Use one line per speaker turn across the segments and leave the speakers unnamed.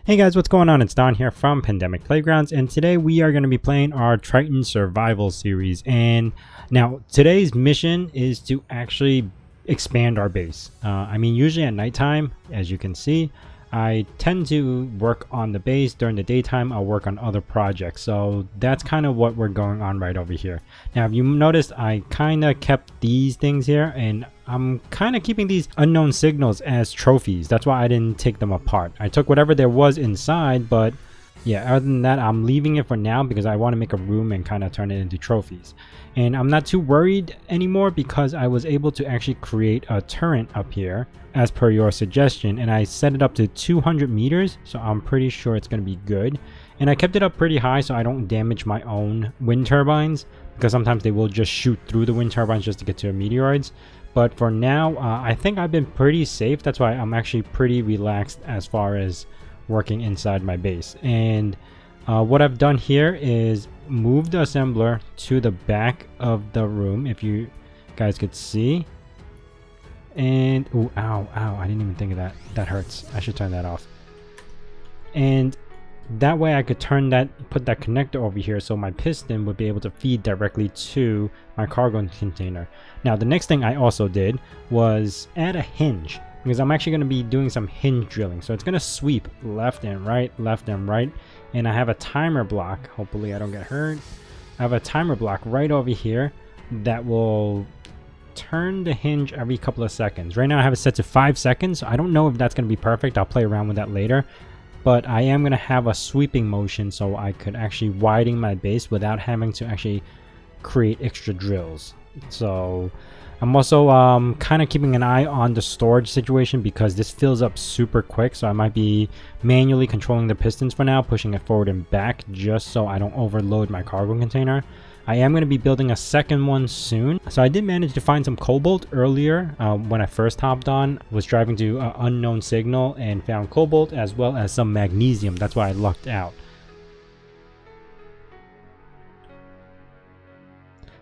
Hey guys, what's going on? It's Don here from Pandemic Playgrounds, and today we are going to be playing our Triton survival series. And now today's mission is to actually expand our base. Usually at nighttime, as you can see, I tend to work on the base. During the daytime, I'll work on other projects. So that's kind of what we're going on right over here. Now, if you noticed, I kind of kept these things here, and I'm kind of keeping these unknown signals as trophies. That's why I didn't take them apart. I took whatever there was inside, but yeah, other than that, I'm leaving it for now because I want to make a room and kind of turn it into trophies. And I'm not too worried anymore because I was able to actually create a turret up here as per your suggestion, and I set it up to 200 meters, so I'm pretty sure it's going to be good. And I kept it up pretty high so I don't damage my own wind turbines, because sometimes they will just shoot through the wind turbines just to get to meteoroids. But for now, I think I've been pretty safe. That's why I'm actually pretty relaxed as far as working inside my base. And what I've done here is move the assembler to the back of the room, if you guys could see. And ooh, ow, I didn't even think of that. That hurts. I should turn that off. And that way I could put that connector over here so my piston would be able to feed directly to my cargo container. Now the next thing I also did was add a hinge, because I'm actually going to be doing some hinge drilling. So it's going to sweep left and right, and I have a timer block. Hopefully I don't get hurt. I have a timer block right over here that will turn the hinge every couple of seconds. Right now I have it set to 5 seconds. I don't know if that's going to be perfect. I'll play around with that later. But I am going to have a sweeping motion so I could actually widen my base without having to actually create extra drills. So I'm also kind of keeping an eye on the storage situation, because this fills up super quick. So I might be manually controlling the pistons for now, pushing it forward and back just so I don't overload my cargo container. I am going to be building a second one soon. So I did manage to find some cobalt earlier when I first hopped on. Was driving to unknown signal and found cobalt as well as some magnesium. That's why I lucked out.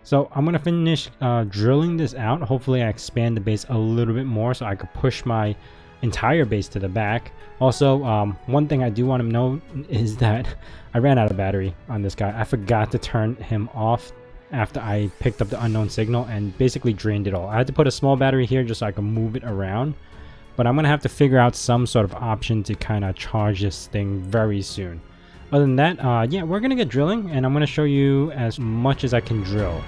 So I'm going to finish drilling this out. Hopefully I expand the base a little bit more so I could push my entire base to the back. Also, one thing I do want to note is that I ran out of battery on this guy. I forgot to turn him off after I picked up the unknown signal and basically drained it all. I had to put a small battery here just so I can move it around. But I'm going to have to figure out some sort of option to kind of charge this thing very soon. Other than that, yeah, we're going to get drilling, and I'm going to show you as much as I can drill.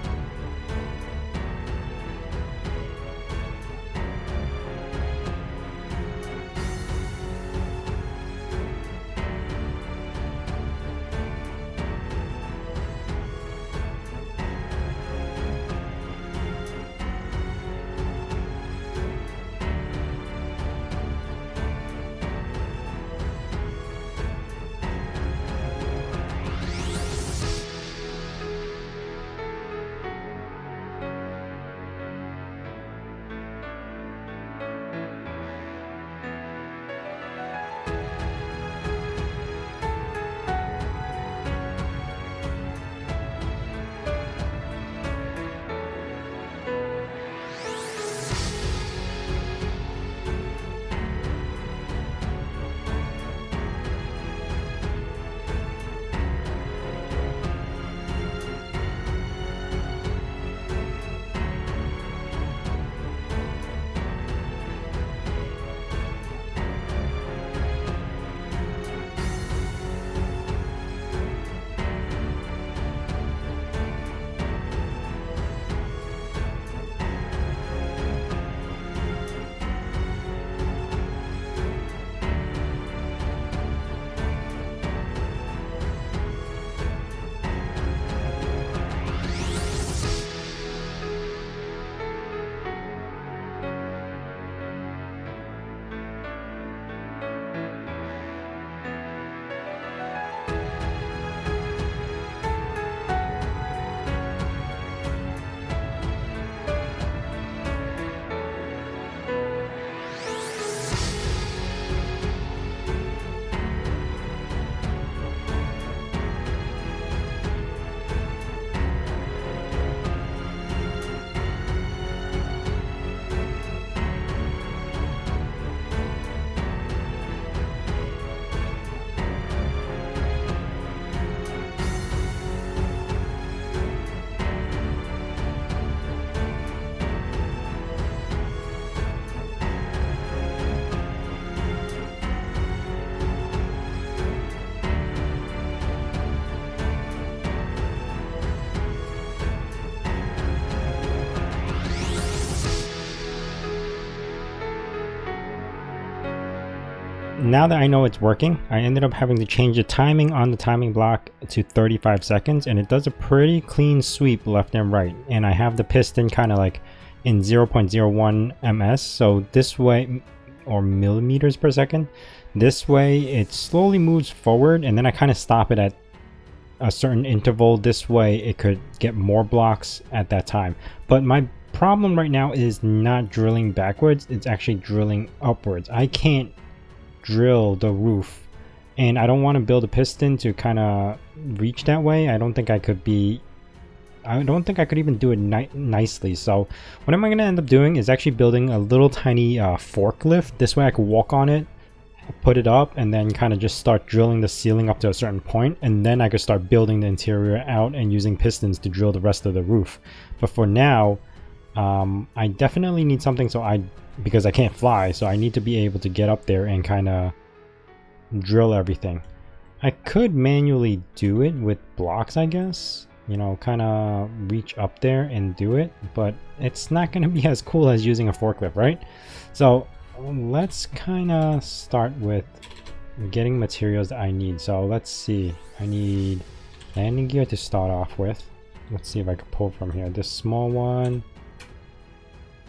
now that I know it's working, I ended up having to change the timing on the timing block to 35 seconds, and it does a pretty clean sweep left and right. And I have the piston kind of like in 0.01 ms, so this way, or millimeters per second, this way it slowly moves forward, and then I kind of stop it at a certain interval. This way it could get more blocks at that time. But my problem right now is not drilling backwards, it's actually drilling upwards. I can't drill the roof, and I don't want to build a piston to kind of reach that way. I don't think I could even do it nicely. So what am I going to end up doing is actually building a little tiny forklift. This way I can walk on it, put it up, and then kind of just start drilling the ceiling up to a certain point, and then I could start building the interior out and using pistons to drill the rest of the roof. But for now, I definitely need something because I can't fly, so I need to be able to get up there and kind of drill everything. I could manually do it with blocks, I guess, you know, kind of reach up there and do it, but it's not going to be as cool as using a forklift, right? So let's kind of start with getting materials that I need. So let's see, I need landing gear to start off with. Let's see if I can pull from here. This small one,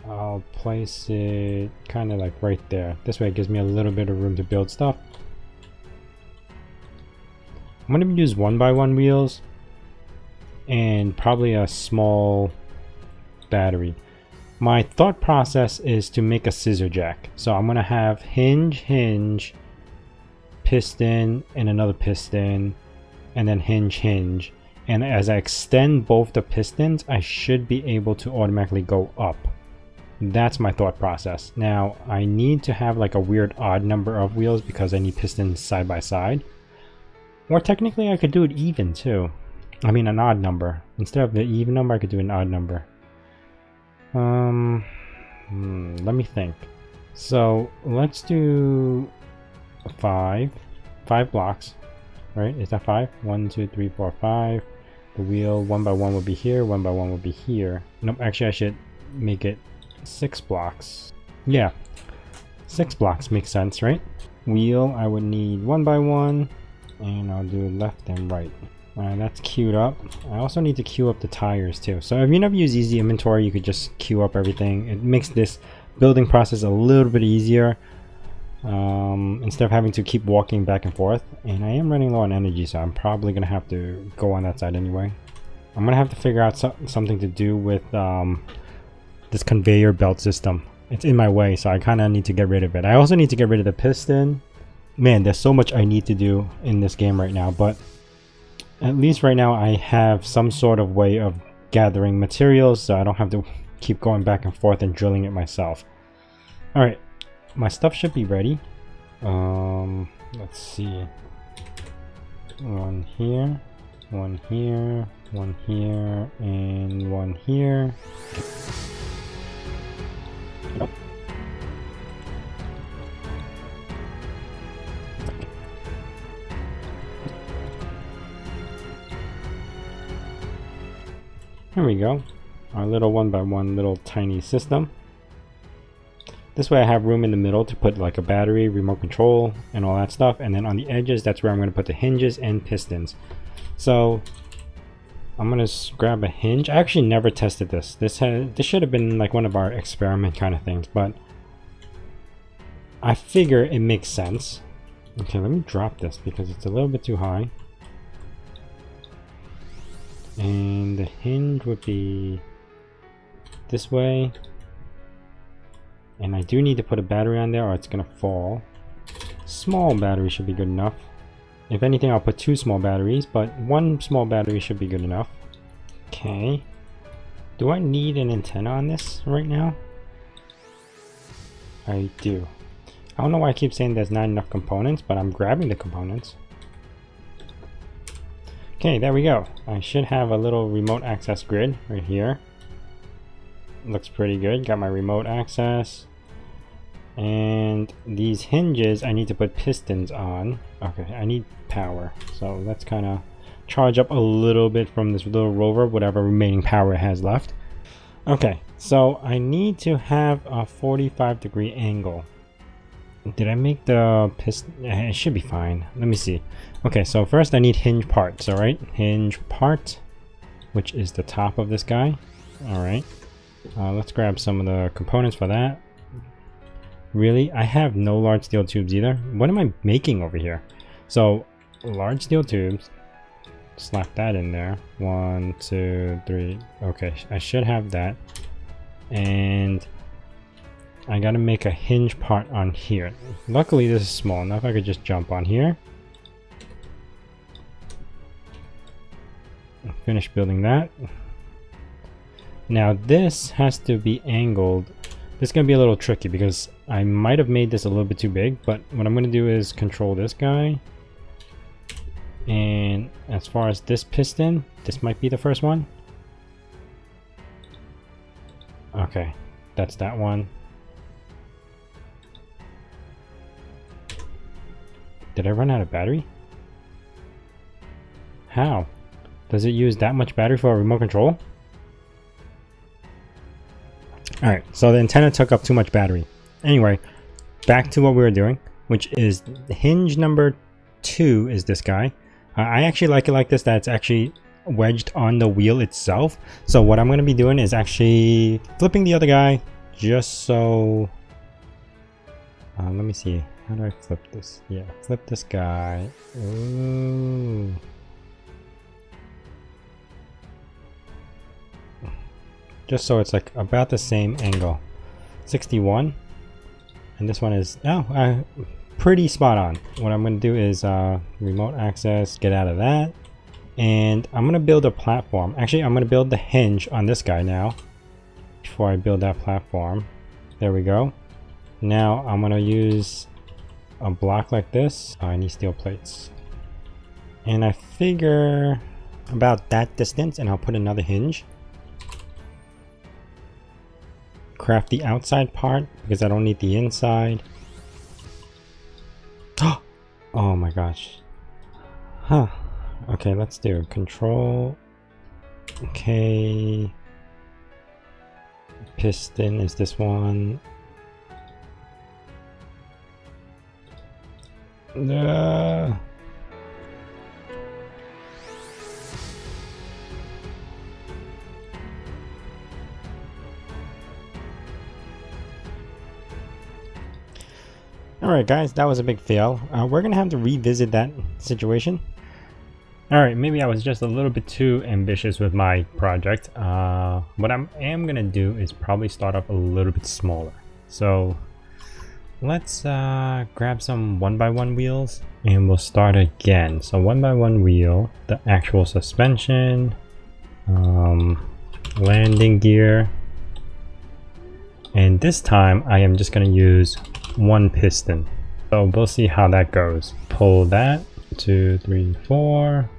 I'll place it kind of like right there. This way it gives me a little bit of room to build stuff. I'm going to use 1x1 wheels and probably a small battery. My thought process is to make a scissor jack. So I'm going to have hinge, piston, and another piston, and then hinge. And as I extend both the pistons, I should be able to automatically go up. That's my thought process. Now I need to have like a weird odd number of wheels because I need pistons side by side. Or technically I could do it even too. I mean an odd number. Instead of the even number, I could do an odd number. Let me think. So let's do 5 blocks, right? Is that 5? 1, 2, 3, 4, 5. The wheel 1x1 would be here, 1x1 would be here. Nope, actually I should make it 6 blocks. Yeah, 6 blocks makes sense, right? Wheel, I would need 1x1, and I'll do left and right. That's queued up. I also need to queue up the tires too. So if you never use easy inventory, you could just queue up everything. It makes this building process a little bit easier instead of having to keep walking back and forth. And I am running low on energy, so I'm probably gonna have to go on that side anyway. I'm gonna have to figure out something to do with this conveyor belt system. It's in my way, so I kind of need to get rid of it. I also need to get rid of the piston. Man, there's so much I need to do in this game right now, but at least right now I have some sort of way of gathering materials, so I don't have to keep going back and forth and drilling it myself. Alright, my stuff should be ready. Let's see. One here, one here, one here, and one here. Yep. Here we go, our little 1x1 little tiny system. This way I have room in the middle to put like a battery, remote control, and all that stuff, and then on the edges that's where I'm going to put the hinges and pistons. So I'm going to grab a hinge. I actually never tested this. This should have been like one of our experiment kind of things, but I figure it makes sense. Okay, let me drop this because it's a little bit too high. And the hinge would be this way. And I do need to put a battery on there or it's gonna fall. Small battery should be good enough. If anything, I'll put 2 small batteries, but 1 small battery should be good enough. Okay. Do I need an antenna on this right now? I do. I don't know why I keep saying there's not enough components, but I'm grabbing the components. Okay, there we go. I should have a little remote access grid right here. Looks pretty good. Got my remote access. And these hinges, I need to put pistons on. Okay, I need power. So let's kind of charge up a little bit from this little rover, whatever remaining power it has left. Okay, so I need to have a 45-degree angle. Did I make the piston? It should be fine. Let me see. Okay, so first I need hinge parts, alright? Hinge part, which is the top of this guy. Alright. Let's grab some of the components for that. Really? I have no large steel tubes either. What am I making over here? So, large steel tubes. Slap that in there. 1, 2, 3. Okay, I should have that. And I gotta make a hinge part on here. Luckily this is small enough I could just jump on here. Finish building that. Now this has to be angled. This is gonna be a little tricky because I might have made this a little bit too big, but what I'm gonna do is control this guy. And as far as this piston, this might be the first one. Okay, that's that one. Did I run out of battery? How? Does it use that much battery for a remote control? Alright, so the antenna took up too much battery. Anyway, back to what we were doing, which is hinge number 2 is this guy. I actually like it like this, that it's actually wedged on the wheel itself. So what I'm going to be doing is actually flipping the other guy just so... let me see. How do I flip this? Yeah, flip this guy. Ooh. Just so it's like about the same angle. 61. And this one is pretty spot on. What I'm going to do is remote access, get out of that. And I'm going to build a platform. Actually, I'm going to build the hinge on this guy now. Before I build that platform. There we go. Now I'm going to use a block like this. I need steel plates. And I figure about that distance, and I'll put another hinge. Craft the outside part because I don't need the inside. Oh my gosh. Huh. Okay, let's do control. Okay. Piston is this one. Alright guys, that was a big fail. We're gonna have to revisit that situation. Alright, maybe I was just a little bit too ambitious with my project. What I am gonna do is probably start off a little bit smaller. So let's grab some 1x1 wheels and we'll start again. So 1x1 wheel, the actual suspension, landing gear, and this time I am just going to use one piston. So we'll see how that goes. Pull that, 2, 3, 4.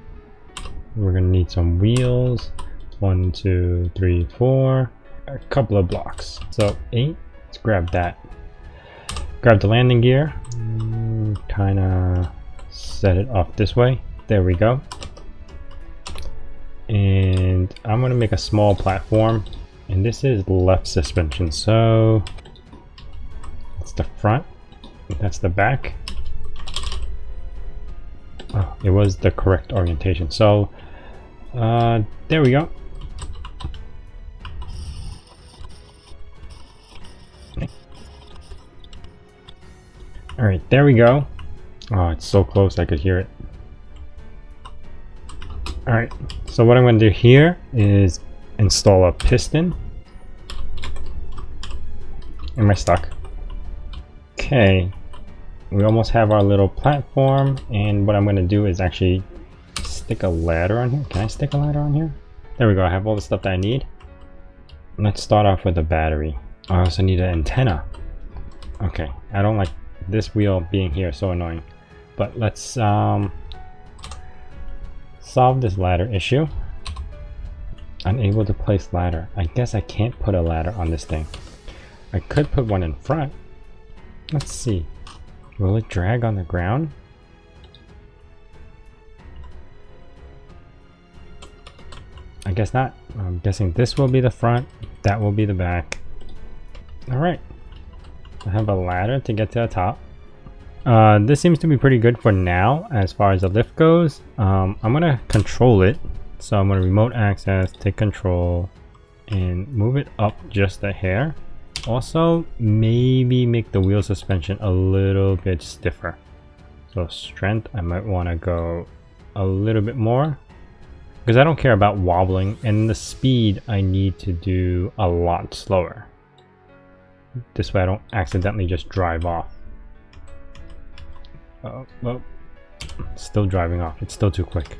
We're going to need some wheels, 1, 2, 3, 4, a couple of blocks. So 8, let's grab that. Grab the landing gear, kind of set it off this way. There we go. And I'm going to make a small platform. And this is left suspension. So that's the front. That's the back. Oh, it was the correct orientation. So there we go. Alright, there we go. Oh, it's so close I could hear it. Alright, so what I'm going to do here is install a piston. Am I stuck? Okay, we almost have our little platform, and what I'm going to do is actually stick a ladder on here. Can I stick a ladder on here? There we go, I have all the stuff that I need. Let's start off with a battery. I also need an antenna. Okay, I don't like this wheel being here, so annoying. But let's solve this ladder issue. Unable to place ladder. I guess I can't put a ladder on this thing. I could put one in front. Let's see. Will it drag on the ground? I guess not. I'm guessing this will be the front, that will be the back. Alright. I have a ladder to get to the top. This seems to be pretty good for now as far as the lift goes. I'm gonna control it. So I'm gonna remote access, take control, and move it up just a hair. Also, maybe make the wheel suspension a little bit stiffer. So strength, I might want to go a little bit more because I don't care about wobbling, and the speed I need to do a lot slower. This way I don't accidentally just drive off. Well, still driving off. It's still too quick.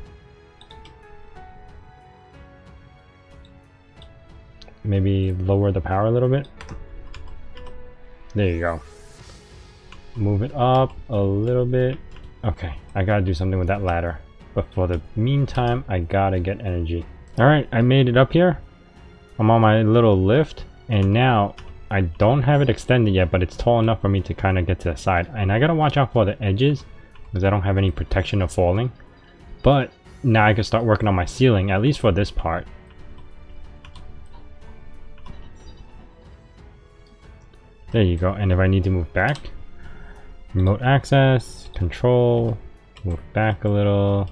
Maybe lower the power a little bit. There you go. Move it up a little bit. Okay, I gotta do something with that ladder. But for the meantime, I gotta get energy. Alright, I made it up here. I'm on my little lift. And now, I don't have it extended yet, but it's tall enough for me to kind of get to the side. And I gotta watch out for the edges, because I don't have any protection of falling. But now I can start working on my ceiling, at least for this part. There you go. And if I need to move back, remote access, control, move back a little.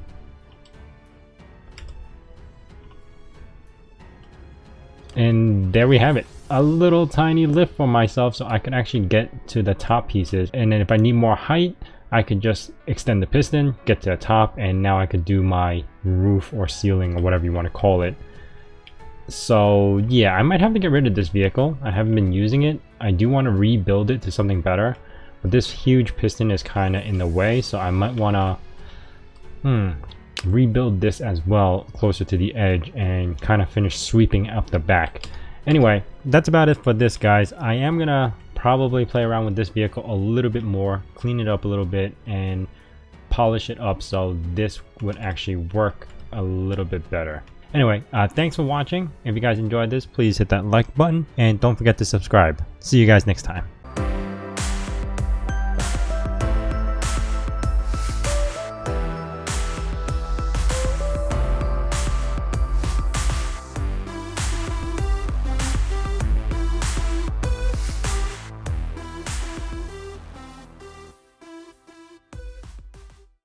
And there we have it. A little tiny lift for myself so I can actually get to the top pieces. And then if I need more height, I could just extend the piston, get to the top, and now I could do my roof or ceiling or whatever you want to call it. So yeah, I might have to get rid of this vehicle. I haven't been using it. I do want to rebuild it to something better, but this huge piston is kind of in the way, so I might want to rebuild this as well closer to the edge and kind of finish sweeping up the back. Anyway, that's about it for this, guys. I am gonna probably play around with this vehicle a little bit more, clean it up a little bit, and polish it up so this would actually work a little bit better. Anyway, thanks for watching. If you guys enjoyed this, please hit that like button and don't forget to subscribe. See you guys next time.